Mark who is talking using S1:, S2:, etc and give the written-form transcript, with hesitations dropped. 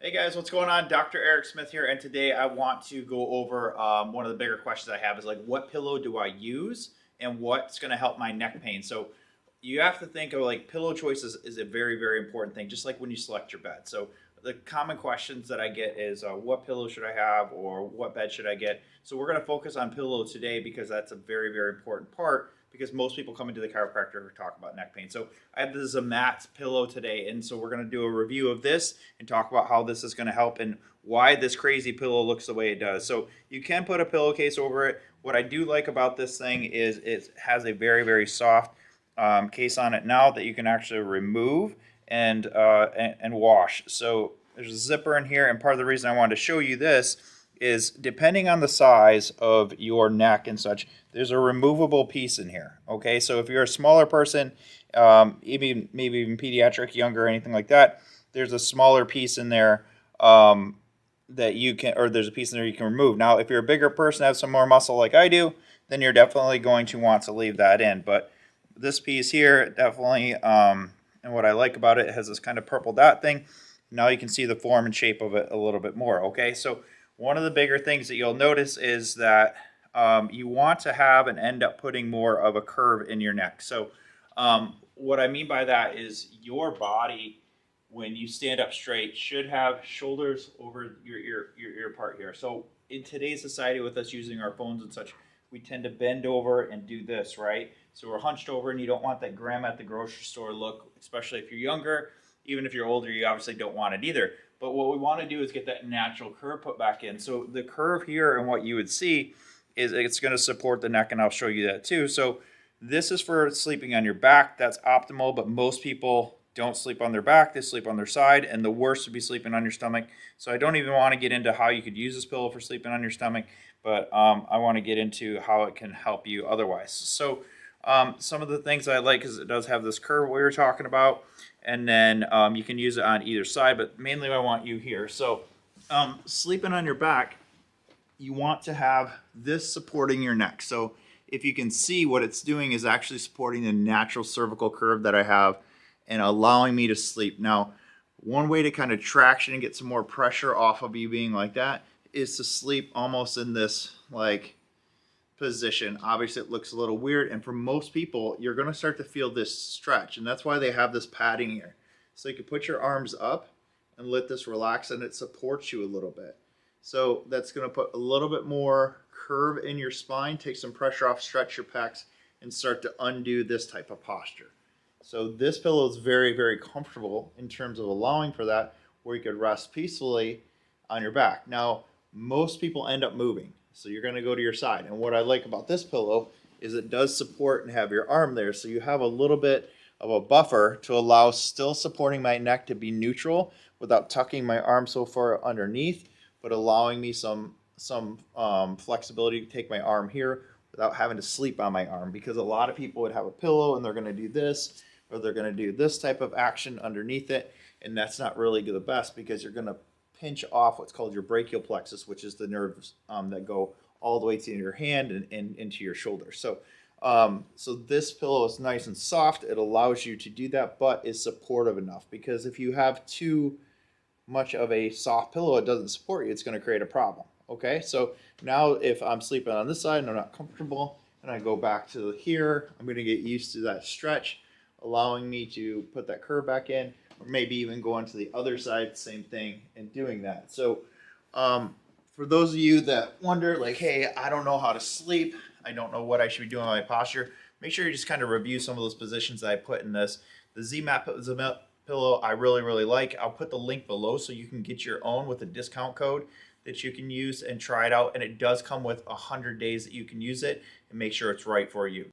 S1: Hey guys, what's going on? Dr. Eric Smith here, and today I want to go over one of the bigger questions I have is like, what pillow do I use and what's going to help my neck pain? So you have to think of like pillow choices is a very, very important thing, just like when you select your bed. So the common questions that I get is what pillow should I have or what bed should I get? So we're going to focus on pillow today because that's a very, very important part because most people come into the chiropractor to talk about neck pain. So I have the ZAMAT pillow today, and so we're going to do a review of this and talk about how this is going to help and why this crazy pillow looks the way it does. So you can put a pillowcase over it. What I do like about this thing is it has a very, very soft case on it now that you can actually remove and wash. So there's a zipper in here, and part of the reason I wanted to show you this is depending on the size of your neck and such, there's a removable piece in here. Okay, so if you're a smaller person, maybe even pediatric, younger, anything like that, there's a smaller piece in there that you can, or there's a piece in there you can remove. Now, if you're a bigger person, have some more muscle like I do, then you're definitely going to want to leave that in. But this piece here, definitely, and what I like about it, it has this kind of purple dot thing. Now you can see the form and shape of it a little bit more. Okay, so one of the bigger things that you'll notice is that you want to have and end up putting more of a curve in your neck. So what I mean by that is your body, when you stand up straight, should have shoulders over your part here. So in today's society, with us using our phones and such, we tend to bend over and do this, right? So we're hunched over, and you don't want that grandma at the grocery store look, especially if you're younger. Even if you're older, you obviously don't want it either. But what we want to do is get that natural curve put back in. So the curve here and what you would see is it's going to support the neck, and I'll show you that too. So this is for sleeping on your back. That's optimal, but most people don't sleep on their back. They sleep on their side, and the worst would be sleeping on your stomach. So I don't even want to get into how you could use this pillow for sleeping on your stomach, but I want to get into how it can help you otherwise. So some of the things I like is it does have this curve we were talking about, and then you can use it on either side, but mainly I want you here. So sleeping on your back, you want to have this supporting your neck. So if you can see, what it's doing is actually supporting the natural cervical curve that I have and allowing me to sleep. Now, one way to kind of traction and get some more pressure off of you being like that is to sleep almost in this like position. Obviously it looks a little weird, and for most people you're going to start to feel this stretch, and that's why they have this padding here. So you can put your arms up and let this relax, and it supports you a little bit. So that's going to put a little bit more curve in your spine, take some pressure off, stretch your pecs, and start to undo this type of posture. So this pillow is very, very comfortable in terms of allowing for that, where you could rest peacefully on your back. Now, most people end up moving, so you're going to go to your side. And what I like about this pillow is it does support and have your arm there, so you have a little bit of a buffer to allow still supporting my neck to be neutral without tucking my arm so far underneath, but allowing me some flexibility to take my arm here without having to sleep on my arm. Because a lot of people would have a pillow and they're going to do this, or they're going to do this type of action underneath it, and that's not really the best, because you're going to pinch off what's called your brachial plexus, which is the nerves that go all the way to your hand and into your shoulder. So so this pillow is nice and soft. It allows you to do that, but is supportive enough, because if you have too much of a soft pillow, it doesn't support you, it's going to create a problem. Okay, so now if I'm sleeping on this side and I'm not comfortable, and I go back to here, I'm going to get used to that stretch, allowing me to put that curve back in, or maybe even going to the other side, same thing, and doing that. So for those of you that wonder, like, hey, I don't know how to sleep, I don't know what I should be doing with my posture, make sure you just kind of review some of those positions that I put in this. The ZAMAT pillow I really, really like. I'll put the link below so you can get your own with a discount code that you can use and try it out. And it does come with 100 days that you can use it, and make sure it's right for you.